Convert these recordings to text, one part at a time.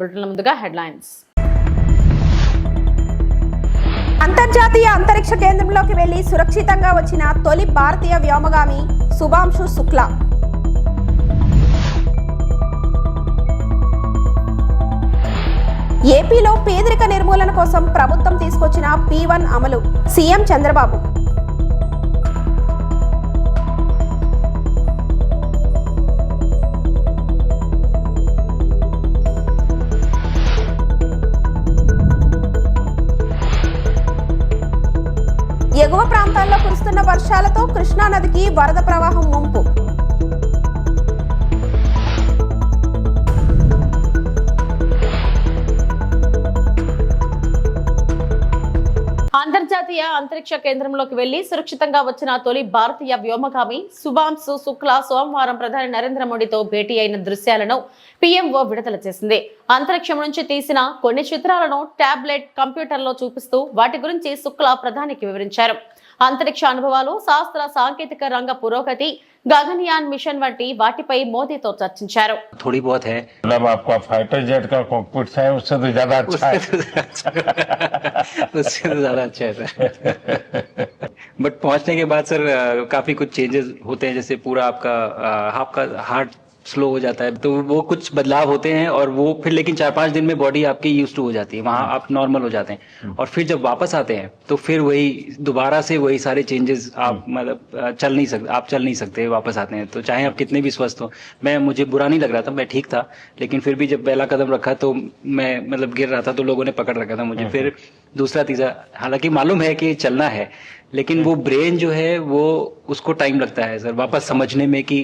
ముందుగా హెడ్లైన్స్. అంతర్జాతీయ అంతరిక్ష కేంద్రంలోకి వెళ్లి సురక్షితంగా వచ్చిన తొలి భారతీయ వ్యోమగామి శుభాంశు శుక్లా. ఏపీలో పేదరిక నిర్మూలన కోసం ప్రభుత్వం తీసుకొచ్చిన P1 అమలు సీఎం చంద్రబాబు. ఎగువ ప్రాంతాల్లో కురుస్తున్న వర్షాలతో కృష్ణానదికి వరద ప్రవాహం ముంపు. అంతర్జాతీయ అంతరిక్ష కేంద్రంలోకి వెళ్లి సురక్షితంగా వచ్చిన తొలి భారతీయ వ్యోమగామి శుభాంశు శుక్లా సోమవారం ప్రధాని నరేంద్ర మోడీతో భేటీ అయిన దృశ్యాలను పీఎంఓ విడుదల చేసింది. అంతరిక్షం నుంచి తీసిన కొన్ని చిత్రాలను టాబ్లెట్ కంప్యూటర్లో చూపిస్తూ వాటి గురించి శుక్లా ప్రధానికి వివరించారు. అంతరిక్ష అనుభవాలు, శాస్త్ర సాంకేతిక రంగ పురోగతి, గగనయాన్ మిషన్ వంటి వాటిపై మోదీతో చర్చించారు. थोड़ी बहुत है, मतलब आपका फाइटर जेट का कॉकपिट है उससे तो ज्यादा अच्छा है। उससे तो ज्यादा अच्छा है सर। बट पहुंचने के बाद सर काफी कुछ चेंजेस होते हैं, जैसे पूरा आपका हार्ट स्लो हो जाता है, तो वो कुछ बदलाव होते हैं और वो फिर लेकिन 4-5 दिन में बॉडी आपकी यूज टू हो जाती है, वहां आप नॉर्मल हो जाते हैं और फिर जब वापस आते हैं तो फिर वही दोबारा से वही सारे चेंजेस आप मतलब चल नहीं सकते वापस आते हैं, तो चाहे आप कितने भी स्वस्थ हो। मुझे बुरा नहीं लग रहा था, मैं ठीक था, लेकिन फिर भी जब पहला कदम रखा तो मैं मतलब गिर रहा था तो लोगों ने पकड़ रखा था मुझे। फिर दूसरा तीसरा, हालांकि मालूम है कि चलना है, लेकिन वो ब्रेन जो है वो उसको टाइम लगता है सर वापस समझने में कि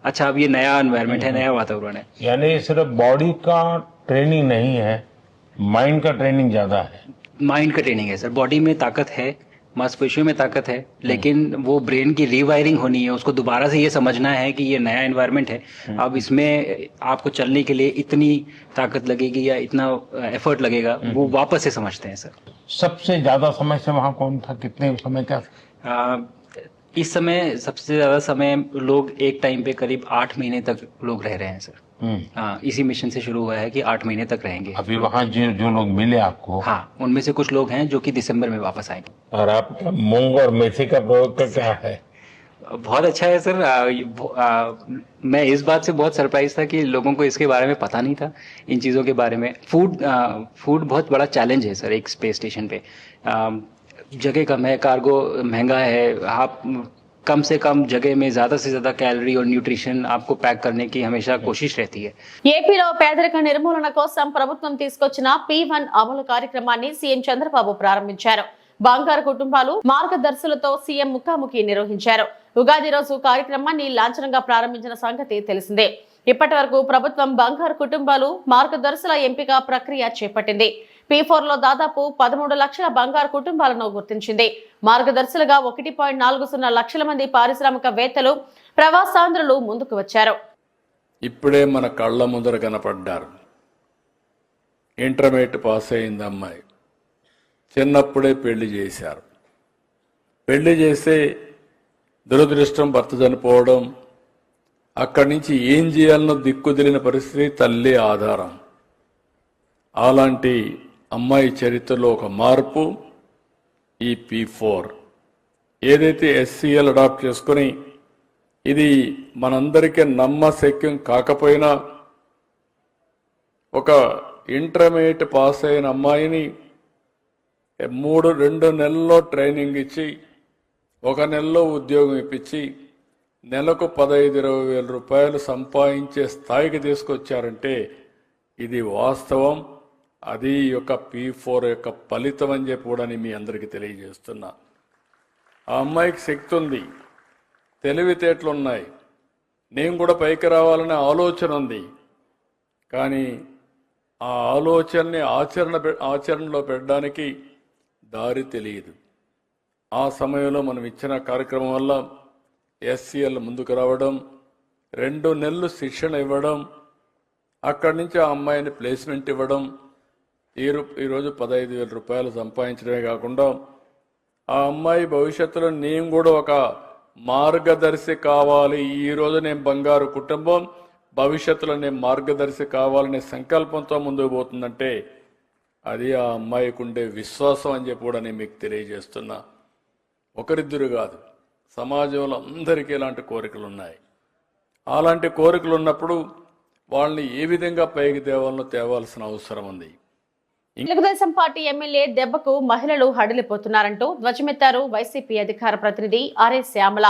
अच्छा अब ये नया एनवायरनमेंट है, नया वातावरण है। यानी सिर्फ बॉडी का ट्रेनिंग नहीं है, माइंड का ट्रेनिंग ज्यादा है। माइंड का ट्रेनिंग है सर, बॉडी में ताकत है, मांसपेशियों में ताकत है, लेकिन वो ब्रेन की रीवायरिंग होनी है, उसको दोबारा से ये समझना है कि ये नया एनवायरनमेंट है, अब इसमें आपको चलने के लिए इतनी ताकत लगेगी या इतना एफर्ट लगेगा, वो वापस से समझते हैं सर। सबसे ज्यादा समय से वहाँ कौन था, कितने समय का? इस समय सबसे ज्यादा समय लोग एक टाइम पे करीब 8 महीने तक लोग रह रहे हैं सर। हाँ, इसी मिशन से शुरू हुआ है कि 8 महीने तक रहेंगे। अभी वहाँ जो लोग मिले आपको, हाँ, उनमें से कुछ लोग हैं जो कि दिसंबर में वापस आएंगे। और आपका मूंग और मेथी का प्रयोग का क्या है? बहुत अच्छा है सर। मैं इस बात से बहुत सरप्राइज था कि लोगों को इसके बारे में पता नहीं था, इन चीज़ों के बारे में। फूड बहुत बड़ा चैलेंज है सर एक स्पेस स्टेशन पे। जगह कम है, कार्गो महंगा है, आप कम से कम जगह में ज्यादा से ज्यादा कैलोरी और न्यूट्रिशन आपको पैक करने की हमेशा कोशिश रहती है। ఏపీలో పేదరిక నిర్మూలన కోసం ప్రభుత్వం తీసుకొచ్చిన P1 అమలు కార్యక్రమాన్ని సీఎం చంద్రబాబు ప్రారంభించారు. బంగారు కుటుంబాలు మార్గదర్శులతో సీఎం ముఖాముఖి నిర్వహించారు. ఉగాది రోజు కార్యక్రమాన్ని లాంఛనంగా ప్రారంభించిన సంగతి తెలిసిందే. ఇప్పటి వరకు ప్రభుత్వం బంగారు కుటుంబాలు మార్గదర్శుల ఎంపిక ప్రక్రియ చేపట్టింది. P4లో దాదాపు 13 లక్షల బంగారు కుటుంబాలను గుర్తించింది. మార్గదర్శులుగా 1.40 లక్షల మంది పారిశ్రామికవేత్తలు, ప్రవాసాంధ్రులు ముందుకు వచ్చారు. ఇప్పుడే మన కళ్ళ ముందర కనపడ్డారు. ఇంటర్మీడియట్ పాస్ అయింది అమ్మాయి, చిన్నప్పుడే పెళ్లి చేశారు. పెళ్లి చేస్తే దురదృష్టం భర్త చనిపోవడం, అక్కడి నుంచి ఏం చేయాలనో దిక్కుదిలిన పరిస్థితి, తల్లి ఆధారం. అలాంటి అమ్మాయి చరిత్రలో ఒక మార్పు ఈ P4 ఏదైతే SCL అడాప్ట్ చేసుకుని, ఇది మనందరికీ నమ్మశక్యం కాకపోయినా ఒక ఇంటర్మీడియట్ పాస్ అయిన అమ్మాయిని 2 నెలల్లో ట్రైనింగ్ ఇచ్చి 1 నెలలో ఉద్యోగం ఇప్పించి నెలకు 15-20 వేల రూపాయలు సంపాదించే స్థాయికి తీసుకొచ్చారంటే ఇది వాస్తవం. అది యొక్క P4 యొక్క ఫలితం అని చెప్పి కూడా మీ అందరికీ తెలియజేస్తున్నా. ఆ అమ్మాయికి శక్తి ఉంది, తెలివితేటలు ఉన్నాయి, నేను కూడా పైకి రావాలనే ఆలోచన ఉంది. కానీ ఆ ఆలోచనని ఆచరణలో పెట్టడానికి దారి తెలియదు. ఆ సమయంలో మనం ఇచ్చిన కార్యక్రమం వల్ల SCL ముందుకు రావడం, 2 నెలలు శిక్షణ ఇవ్వడం, అక్కడి నుంచి ఆ అమ్మాయిని ప్లేస్మెంట్ ఇవ్వడం, ఈరోజు 15,000 రూపాయలు సంపాదించడమే కాకుండా ఆ అమ్మాయి భవిష్యత్తులో నేను కూడా ఒక మార్గదర్శి కావాలి, ఈరోజు నేను బంగారు కుటుంబం, భవిష్యత్తులోనే మార్గదర్శి కావాలనే సంకల్పంతో ముందుకు పోతుందంటే అది ఆ అమ్మాయికి ఉండే విశ్వాసం అని చెప్పి కూడా నేను మీకు తెలియజేస్తున్నా. ఒకరిద్దరు కాదు, సమాజంలో అందరికీ ఇలాంటి కోరికలు ఉన్నాయి. అలాంటి కోరికలు ఉన్నప్పుడు వాళ్ళని ఏ విధంగా పైకి తేవాల్సిన అవసరం ఉంది. తెలుగుదేశం పార్టీ ఎమ్మెల్యే దెబ్బకు మహిళలు హడలిపోతున్నారంటూ ధ్వజమెత్తారు వైసీపీ అధికార ప్రతినిధి ఆర్ఏ శ్యామల.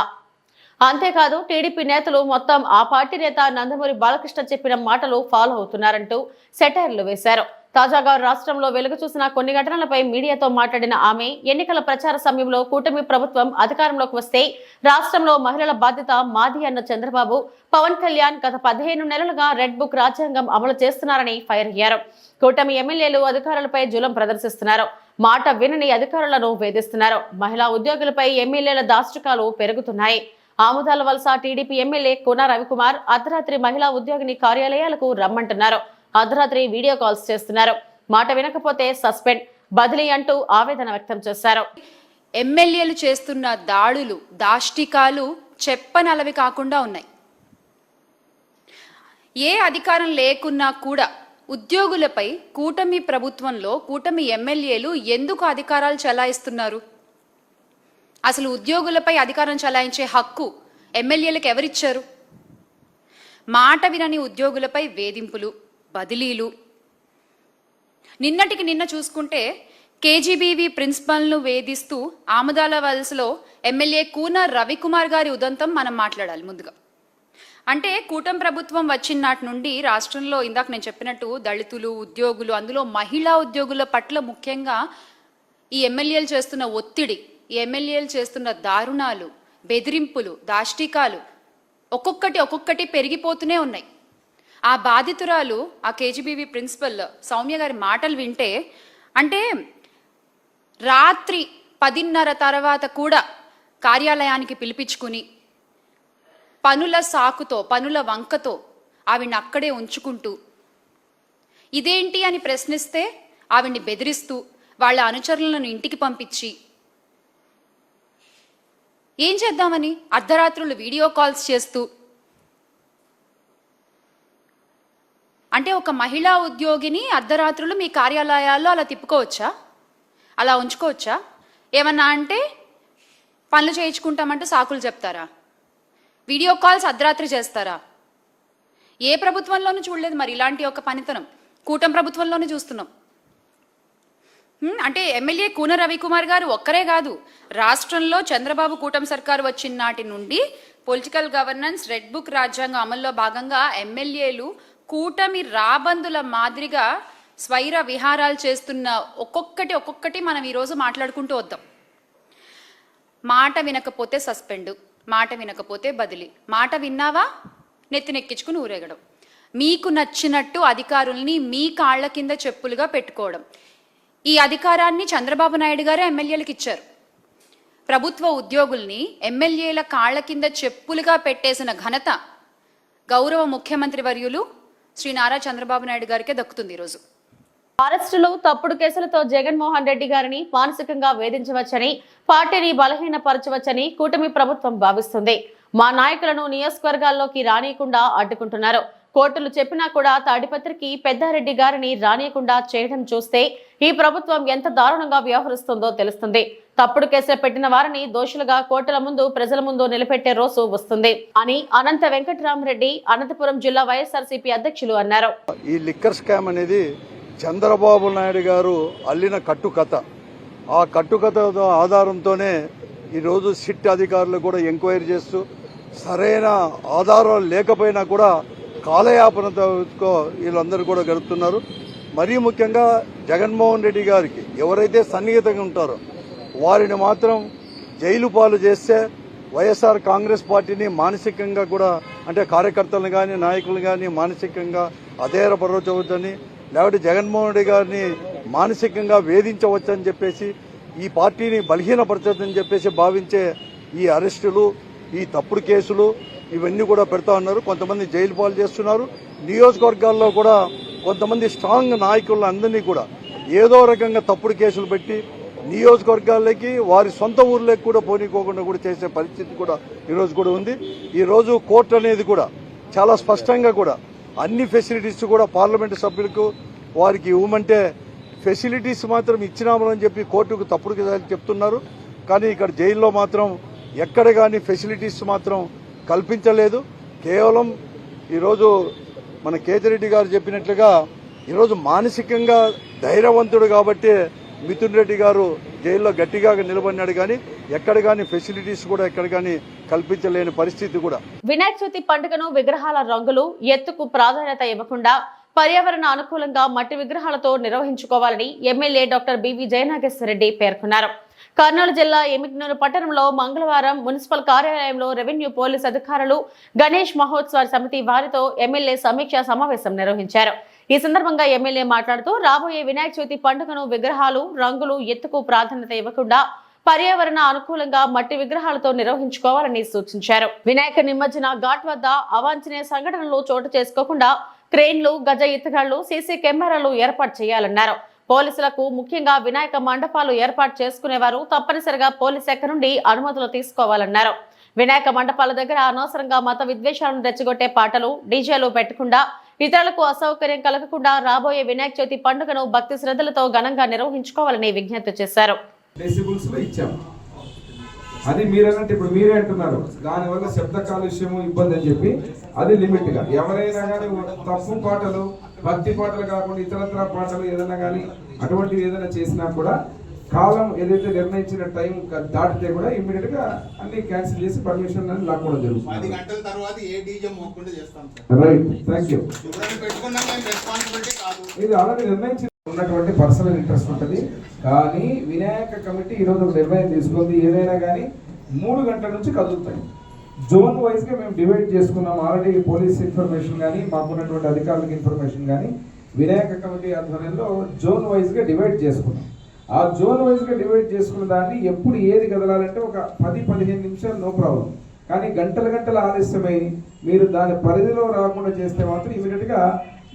అంతేకాదు టీడీపీ నేతలు మొత్తం ఆ పార్టీ నేత నందమూరి బాలకృష్ణ చెప్పిన మాటలు ఫాలో అవుతున్నారంటూ సెటైర్లు వేశారు. తాజాగా రాష్ట్రంలో వెలుగు చూసిన కొన్ని ఘటనలపై మీడియాతో మాట్లాడిన ఆమె ఎన్నికల ప్రచార సమయంలో కూటమి ప్రభుత్వం అధికారంలోకి వస్తే రాష్ట్రంలో మహిళల బాధ్యత మాది అన్న చంద్రబాబు, పవన్ కళ్యాణ్ గత 15 నెలలుగా రెడ్ బుక్ రాజ్యాంగం అమలు చేస్తున్నారని ఫైర్ అయ్యారు. కూటమి ఎమ్మెల్యేలు అధికారులపై జులం ప్రదర్శిస్తున్నారు, మాట వినని అధికారులను వేధిస్తున్నారు. మహిళా ఉద్యోగులపై ఎమ్మెల్యేల దాష్టికాలు పెరుగుతున్నాయి. ఆముదాల వలస టీడీపీ ఎమ్మెల్యే కోన రవికుమార్ అర్ధరాత్రి మహిళా ఉద్యోగిని కార్యాలయాలకు రమ్మంటున్నారు. అర్ధరాత్రి వీడియో కాల్స్ చేస్తున్నారు. మాట వినకపోతే సస్పెండ్, బదిలీ అంటూ ఆవేదన వ్యక్తం చేశారు. ఎమ్మెల్యేలు చేస్తున్న దాడులు, దాష్టికాలు చెప్పనలవి కాకుండా ఉన్నాయి. ఏ అధికారం లేకున్నా కూడా ఉద్యోగులపై కూటమి ప్రభుత్వంలో కూటమి ఎమ్మెల్యేలు ఎందుకు అధికారాలు చెలాయిస్తున్నారు? అసలు ఉద్యోగులపై అధికారం చెలాయించే హక్కు ఎమ్మెల్యేలకు ఎవరిచ్చారు? మాట వినని ఉద్యోగులపై వేధింపులు, బదిలీలు. నిన్నటికి నిన్న చూసుకుంటే కేజీబీవీ ప్రిన్సిపల్ను వేధిస్తూ ఆముదాల వలసలో ఎమ్మెల్యే కూన రవికుమార్ గారి ఉదంతం మనం మాట్లాడాలి ముందుగా. అంటే కూటమి ప్రభుత్వం వచ్చిన నాటి నుండి రాష్ట్రంలో ఇందాక నేను చెప్పినట్టు దళితులు, ఉద్యోగులు, అందులో మహిళా ఉద్యోగుల పట్ల ముఖ్యంగా ఈ ఎమ్మెల్యేలు చేస్తున్న ఒత్తిడి, ఈ ఎమ్మెల్యేలు చేస్తున్న దారుణాలు, బెదిరింపులు, దాష్టికాలు ఒక్కొక్కటి పెరిగిపోతూనే ఉన్నాయి. ఆ బాధితురాలు, ఆ కేజీబీవీ ప్రిన్సిపల్ సౌమ్య గారి మాటలు వింటే, అంటే రాత్రి 10:30 తర్వాత కూడా కార్యాలయానికి పిలిపించుకుని పనుల సాకుతో, పనుల వంకతో ఆవిడ్ని అక్కడే ఉంచుకుంటూ, ఇదేంటి అని ప్రశ్నిస్తే ఆవిడ్ని బెదిరిస్తూ వాళ్ళ అనుచరులను ఇంటికి పంపించి ఏం చేద్దామని అర్ధరాత్రులు వీడియో కాల్స్ చేస్తూ, అంటే ఒక మహిళా ఉద్యోగిని అర్ధరాత్రులు మీ కార్యాలయాల్లో అలా తిప్పుకోవచ్చా? అలా ఉంచుకోవచ్చా? ఏమన్నా అంటే పనులు చేయించుకుంటామంటే సాకులు చెప్తారా? వీడియో కాల్స్ అర్ధరాత్రి చేస్తారా? ఏ ప్రభుత్వంలోనూ చూడలేదు మరి ఇలాంటి ఒక పనితనం. కూటమి ప్రభుత్వంలోనే చూస్తున్నాం. అంటే ఎమ్మెల్యే కూన రవికుమార్ గారు ఒక్కరే కాదు, రాష్ట్రంలో చంద్రబాబు కూటమి సర్కారు వచ్చిన నాటి నుండి పొలిటికల్ గవర్నెన్స్, రెడ్ బుక్ రాజ్యాంగం అమల్లో భాగంగా ఎమ్మెల్యేలు కూటమి రాబందుల మాదిరిగా స్వైర విహారాలు చేస్తున్న ఒక్కొక్కటి మనం ఈరోజు మాట్లాడుకుంటూ వద్దాం. మాట వినకపోతే సస్పెండ్, మాట వినకపోతే బదిలీ, మాట విన్నావా నెత్తినెక్కించుకుని ఊరేగడం, మీకు నచ్చినట్టు అధికారుల్ని మీ కాళ్ల కింద చెప్పులుగా పెట్టుకోవడం. ఈ అధికారాన్ని చంద్రబాబు నాయుడు గారే ఎమ్మెల్యేలకు ఇచ్చారు. ప్రభుత్వ ఉద్యోగుల్ని ఎమ్మెల్యేల కాళ్ల కింద చెప్పులుగా పెట్టేసిన ఘనత గౌరవ ముఖ్యమంత్రి వర్యులు శ్రీ నారా చంద్రబాబు నాయుడు గారికే దక్కుతుంది. ఈరోజు అరెస్టులు, తప్పుడు కేసులతో జగన్మోహన్ రెడ్డి గారిని మానసికంగా వేధించవచ్చని, పార్టీని బలహీనపరచవచ్చని కూటమి ప్రభుత్వం భావిస్తుంది. మా నాయకులను నియోజకవర్గాల్లోకి రానియకుండా అడ్డుకుంటున్నారు. కోర్టులు చెప్పినా కూడా తాడిపత్రికి పెద్దారెడ్డి గారిని రానియకుండా చేయడం చూస్తే ఈ ప్రభుత్వం ఎంత దారుణంగా వ్యవహరిస్తుందో తెలుస్తుంది. తప్పుడు కేసులు పెట్టిన వారిని దోషులుగా కోర్టుల ముందు, ప్రజల ముందు నిలబెట్టే రోజు వస్తుంది అని అనంత వెంకటరామరెడ్డి, అనంతపురం జిల్లా వైఎస్ఆర్సీపీ అధ్యక్షులు అన్నారు. ఈ లిక్కర్ స్కామ్ అనేది చంద్రబాబు నాయుడు గారు అల్లిన కట్టుకథ. ఆ కట్టుకథ ఆధారంతోనే ఈరోజు సిట్ అధికారులు కూడా ఎంక్వైరీ చేస్తూ సరైన ఆధారాలు లేకపోయినా కూడా కాలయాపనతో వీళ్ళందరూ కూడా గడుపుతున్నారు. మరీ ముఖ్యంగా జగన్మోహన్ రెడ్డి గారికి ఎవరైతే సన్నిహితంగా ఉంటారో వారిని మాత్రం జైలు పాలు చేస్తే వైఎస్ఆర్ కాంగ్రెస్ పార్టీని మానసికంగా కూడా, అంటే కార్యకర్తలను కానీ నాయకులను కానీ మానసికంగా అధైర్యపరచవచ్చని, లేకపోతే జగన్మోహన్ రెడ్డి గారిని మానసికంగా వేధించవచ్చని చెప్పేసి, ఈ పార్టీని బలహీనపరచవచ్చని చెప్పేసి భావించే ఈ అరెస్టులు, ఈ తప్పుడు కేసులు ఇవన్నీ కూడా పెడతా ఉన్నారు. కొంతమంది జైలు పాలు చేస్తున్నారు. నియోజకవర్గాల్లో కూడా కొంతమంది స్ట్రాంగ్ నాయకులందరినీ కూడా ఏదో రకంగా తప్పుడు కేసులు పెట్టి నియోజకవర్గాల్లోకి, వారి సొంత ఊర్లోకి కూడా పోనీకోకుండా కూడా చేసే పరిస్థితి కూడా ఈరోజు కూడా ఉంది. ఈరోజు కోర్టు అనేది కూడా చాలా స్పష్టంగా కూడా అన్ని ఫెసిలిటీస్ కూడా పార్లమెంటు సభ్యులకు వారికి ఇవ్వమంటే ఫెసిలిటీస్ మాత్రం ఇచ్చినామని చెప్పి కోర్టుకు తప్పుడు చెప్తున్నారు. కానీ ఇక్కడ జైల్లో మాత్రం ఎక్కడ కానీ ఫెసిలిటీస్ మాత్రం కల్పించలేదు. కేవలం ఈరోజు మన కేతిరెడ్డి గారు చెప్పినట్లుగా ఈరోజు మానసికంగా ధైర్యవంతుడు కాబట్టి మిథున్ రెడ్డి గారు జైల్లో గట్టిగా నిలబడినాడు. కానీ ఎక్కడ కానీ ఫెసిలిటీస్ కూడా ఎక్కడ కానీ కల్పించలేని పరిస్థితి కూడా. వినాయక చవితి పండుగను విగ్రహాల రంగులు ఎత్తుకు ప్రాధాన్యత ఇవ్వకుండా పర్యావరణ అనుకూలంగా మట్టి విగ్రహాలతో నిర్వహించుకోవాలని ఎమ్మెల్యే డాక్టర్ బివి జయనాగేశ్వరరెడ్డి పేర్కొన్నారు. కర్నూలు జిల్లా ఎమిగ్నూరు పట్టణంలో మంగళవారం మున్సిపల్ కార్యాలయంలో రెవెన్యూ పోలీస్ అధికారులు గణేష్ మహోత్సవ సమితి వారితో ఎమ్మెల్యే సమీక్షా సమావేశం నిర్వహించారు. ఈ సందర్భంగా ఎమ్మెల్యే మాట్లాడుతూ రాబోయే వినాయక చవితి పండుగను విగ్రహాలు రంగులు ఎత్తుకు ప్రాధాన్యత ఇవ్వకుండా పర్యావరణ అనుకూలంగా మట్టి విగ్రహాలతో నిర్వహించుకోవాలని సూచించారు. వినాయక నిమజ్జన ఘాట్ వద్ద అవాంఛనీయ సంఘటనలు చోటు చేసుకోకుండా క్రేన్లు, గజ ఎత్తుగాళ్లు, సీసీ కెమెరాలు ఏర్పాటు చేయాలన్నారు. పోలీసులకు ముఖ్యంగా వినాయక మండపాలు ఏర్పాటు చేసుకునేవారు తప్పనిసరిగా పోలీస్ శాఖ నుండి అనుమతులు తీసుకోవాలన్నారు. వినాయక మండపాల దగ్గర అనవసరంగా మత విద్వేషాలను రెచ్చగొట్టే పాటలు, డీజేలు పెట్టకుండా ఇతరులకు అసౌకర్యం కలగకుండా రాబోయే వినాయక చవితి పండుగను భక్తి శ్రద్ధలతో ఘనంగా నిర్వహించుకోవాలని విజ్ఞప్తి చేశారు. అది మీరన్నట్టు ఇప్పుడు మీరే అంటున్నారు, దానివల్ల శబ్ద కాలుష్యము ఇబ్బంది అని చెప్పి అది లిమిట్ గా ఎవరైనా కానీ తప్పు పాటలు, భక్తి పాటలు కాకుండా ఇతరత్ర పాటలు ఏదైనా కానీ అటువంటివి ఏదైనా చేసినా కూడా కాలం ఏదైతే నిర్ణయించిన టైం దాటితే కూడా ఇమ్మీడియట్ గా అన్ని క్యాన్సిల్ చేసి పర్మిషన్ అని లాక్కోవడం జరుగుతుంది. 10 గంటల తర్వాత ఏ డీజే మోకుండా చేస్తాం సార్. Right, thank you. పెట్టుకున్నాం మేము రెస్పాన్సిబిలిటీ కాదు. ఇది ఆల్రెడీ నిర్ణయించి ఉన్నటువంటి పర్సనల్ ఇంట్రెస్ట్ ఉంటుంది. కానీ వినాయక కమిటీ ఈరోజు ఒక నిర్ణయం తీసుకుంది, ఏదైనా కానీ 3 గంటల నుంచి కదులుతాయి. జోన్ వైజ్ గా మేము డివైడ్ చేసుకున్నాం. ఆల్రెడీ పోలీస్ ఇన్ఫర్మేషన్ కానీ మాకున్నటువంటి అధికారులకు ఇన్ఫర్మేషన్ కానీ వినాయక కమిటీ ఆధ్వర్యంలో జోన్ వైజ్ గా డివైడ్ చేసుకున్నాం. ఆ జోన్ వైజ్ గా డివైడ్ చేసుకున్న దాన్ని ఎప్పుడు ఏది కదలాలంటే ఒక 10-15 నిమిషాలు నో ప్రాబ్లం. కానీ గంటల ఆలస్యమై మీరు దాని పరిధిలో రాకుండా చేస్తే మాత్రం ఇమీడియట్ గా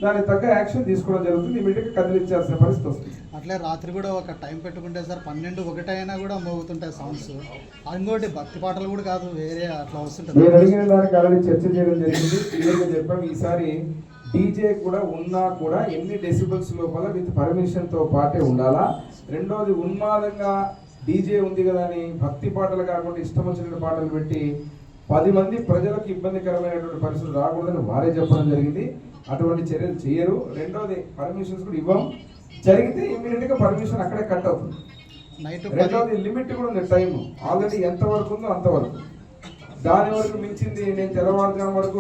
దానికి తగ్గ యాక్షన్ తీసుకోవడం జరుగుతుంది. ఇమీడియట్ గా కదిలించాల్సిన పరిస్థితి వస్తుంది. అట్లే రాత్రి కూడా ఒక టైం పెట్టుకుంటే సార్ 12-1 అయినా కూడా మోగుతుంటాయి సౌండ్స్. ఇంకోటి భక్తి పాటలు కూడా కాదు, వేరే అట్లా వస్తుంటుంది. నేను అడిగిన దానికి ఆల్రెడీ చర్చ చేయడం జరిగింది. క్లియర్గా చెప్పాం. ఈసారి డీజే కూడా ఉన్నా కూడా ఎన్ని డెసిబల్స్ లోపల విత్ పర్మిషన్ తో పాటే ఉండాలా. రెండోది ఉన్మాదంగా డీజే ఉంది కదా అని భక్తి పాటలు కాకుండా ఇష్టం వచ్చిన పాటలు పెట్టి 10 మంది ప్రజలకు ఇబ్బందికరమైనటువంటి పరిస్థితులు రాకూడదని వారే చెప్పడం జరిగింది. అటువంటి చర్యలు చేయరు. రెండోది పర్మిషన్స్ కూడా ఇవ్వం. జరిగితే ఇమీడియట్ గా పర్మిషన్ అక్కడే కట్ అవుతుంది. రెండోది లిమిట్ కూడా ఉంది, టైం ఆల్రెడీ ఎంత వరకు ఉందో అంతవరకు. దాని వరకు మించింది నేను తెల్లవారుజాము వరకు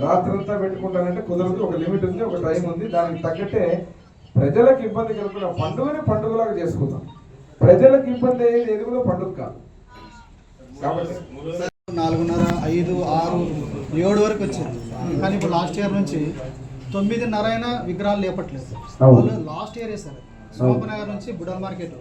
రాత్రంతా పెట్టుకుంటానంటే కుదరదు. ఒక లిమిట్ ఉంది, ఒక టైం ఉంది. దానికి తగ్గట్టే ప్రజలకు ఇబ్బంది కలుగుతున్న పండుగని పండుగలాగా చేసుకుందాం. ప్రజలకు ఇబ్బంది అయ్యేది ఎదుగులో పండుగ కాదు. కాబట్టి 4:30, 5, 6, 7 వరకు వచ్చింది. కానీ ఇప్పుడు లాస్ట్ ఇయర్ నుంచి 9:30 అయినా విగ్రహాలు లేపట్లేదు. లాస్ట్ ఇయర్ సార్ శోభనగర్ నుంచి బుడల్ మార్కెట్,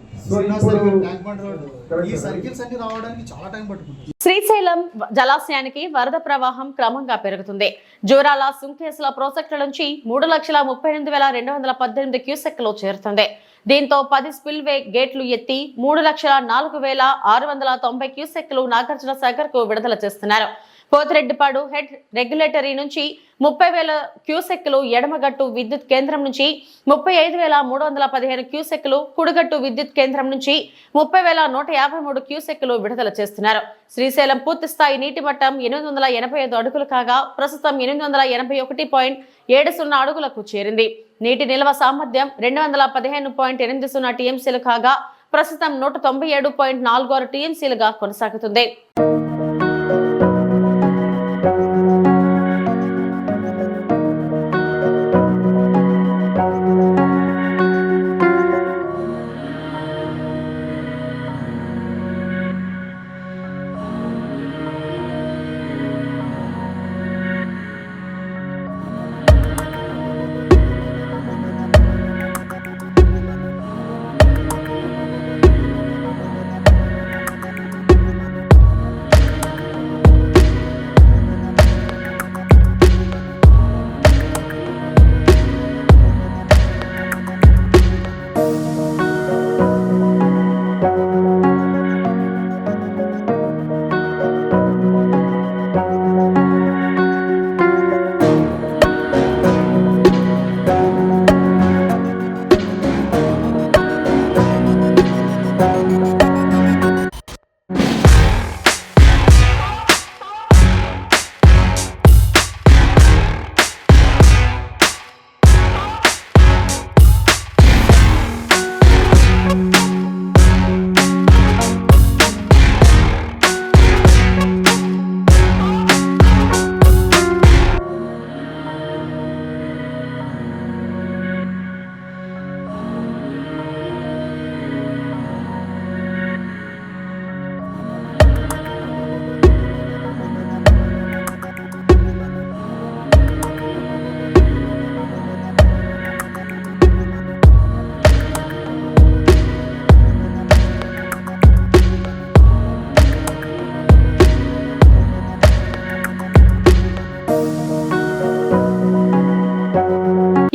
ట్యాంక్ బండ్ రోడ్, ఈ సర్కిల్స్ అన్ని రావడానికి చాలా టైం పట్టుకుంటుంది. శ్రీశైలం జలాశయానికి వరద ప్రవాహం క్రమంగా పెరుగుతుంది. జూరాల, సుంకేసుల ప్రాజెక్టుల నుంచి 3,38,218 క్యూసెక్లు చేరుతుంది. దీంతో 10 స్పిల్వే గేట్లు ఎత్తి 3,04,690 క్యూసెక్లు నాగార్జున సాగర్ కు విడుదల చేస్తున్నారు. పోతిరెడ్డిపాడు హెడ్ రెగ్యులేటరీ నుంచి 30,000 క్యూసెక్లు, ఎడమగట్టు విద్యుత్ కేంద్రం నుంచి 35,315 క్యూసెక్లు, కుడిగట్టు విద్యుత్ కేంద్రం నుంచి 30,153 క్యూసెక్లు విడుదల చేస్తున్నారు. శ్రీశైలం పూర్తి స్థాయి నీటి మట్టం 885 అడుగులు కాగా ప్రస్తుతం 821.70 అడుగులకు చేరింది. నీటి నిల్వ సామర్థ్యం 215.80 టీఎంసీలు కాగా ప్రస్తుతం 197.46 టీఎంసీలుగా కొనసాగుతుంది.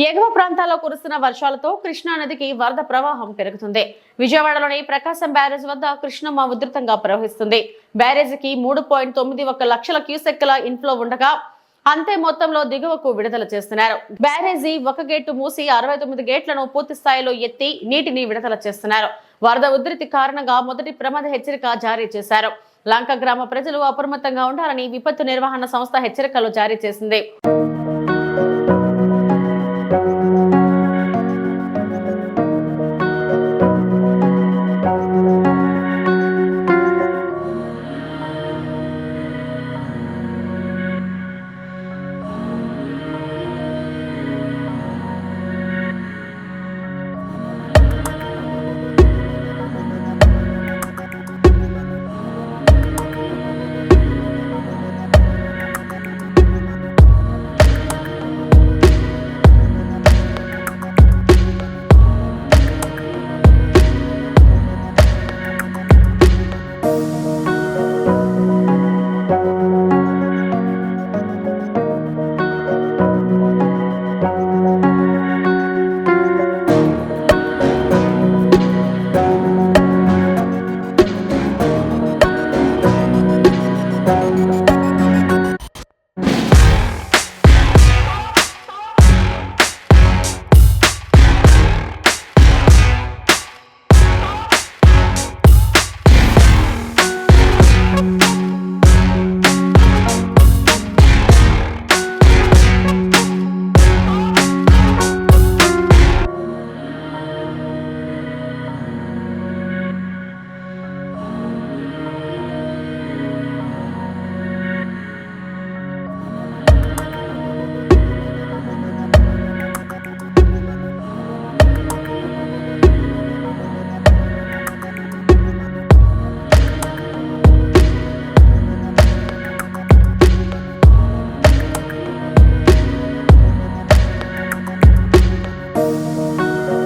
ఎగువ ప్రాంతాల్లో కురుస్తున్న వర్షాలతో కృష్ణా నదికి వరద ప్రవాహం పెరుగుతుంది. విజయవాడలోని ప్రకాశం బ్యారేజ్ వద్ద కృష్ణమ్మ ఉధృతంగా ప్రవహిస్తుంది. బ్యారేజీకి 3.91 లక్షల క్యూసెక్కుల ఇన్ఫ్లో ఉండగా అంతే మొత్తంలో దిగువకు విడుదల చేస్తున్నారు. బ్యారేజీ ఒక గేటు మూసి 69 గేట్లను పూర్తి స్థాయిలో ఎత్తి నీటిని విడుదల చేస్తున్నారు. వరద ఉధృతి కారణంగా మొదటి ప్రమాద హెచ్చరిక జారీ చేశారు. లంక గ్రామ ప్రజలు అప్రమత్తంగా ఉండాలని విపత్తు నిర్వహణ సంస్థ హెచ్చరికలు జారీ చేసింది.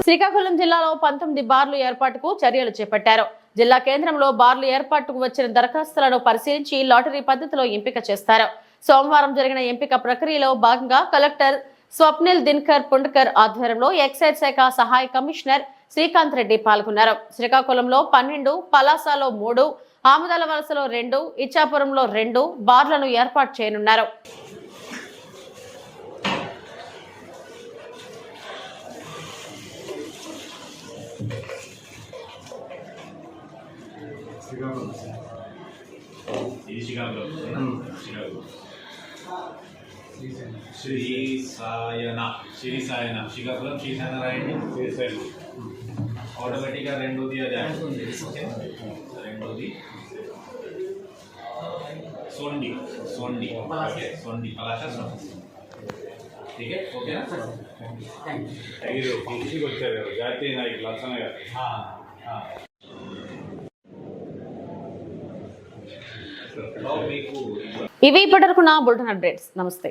శ్రీకాకుళం జిల్లాలో 19 బార్లు ఏర్పాటుకు చర్యలు చేపట్టారు. జిల్లా కేంద్రంలో బార్లు ఏర్పాటుకు వచ్చిన దరఖాస్తులను పరిశీలించి లాటరీ పద్ధతిలో ఎంపిక చేస్తారు. సోమవారం జరిగిన ఎంపిక ప్రక్రియలో భాగంగా కలెక్టర్ స్వప్నిల్ దినకర్ పుండ్కర్ ఆధ్వర్యంలో ఎక్సైజ్ శాఖ సహాయ కమిషనర్ శ్రీకాంత్ రెడ్డి పాల్గొన్నారు. శ్రీకాకుళంలో 12, పలాసలో 3, ఆముదాల వలసలో 2, ఇచ్చాపురంలో 2 బార్లను ఏర్పాటు చేయనున్నారు. శ్రీ సాయన శ్రీకాకుళం శ్రీసాయన రాయండి. ఆటోమేటిక్గా రెండోది అది రెండోది సోండి సోండి సోండి పలాస ठीक है ओके ना మీరు ఫంక్షన్కి వచ్చారు జాతీయ నాయకులు లక్షణ గారు. ఇవి ఇప్పటివరకు నా బులెటిన్ అప్డేట్స్. నమస్తే.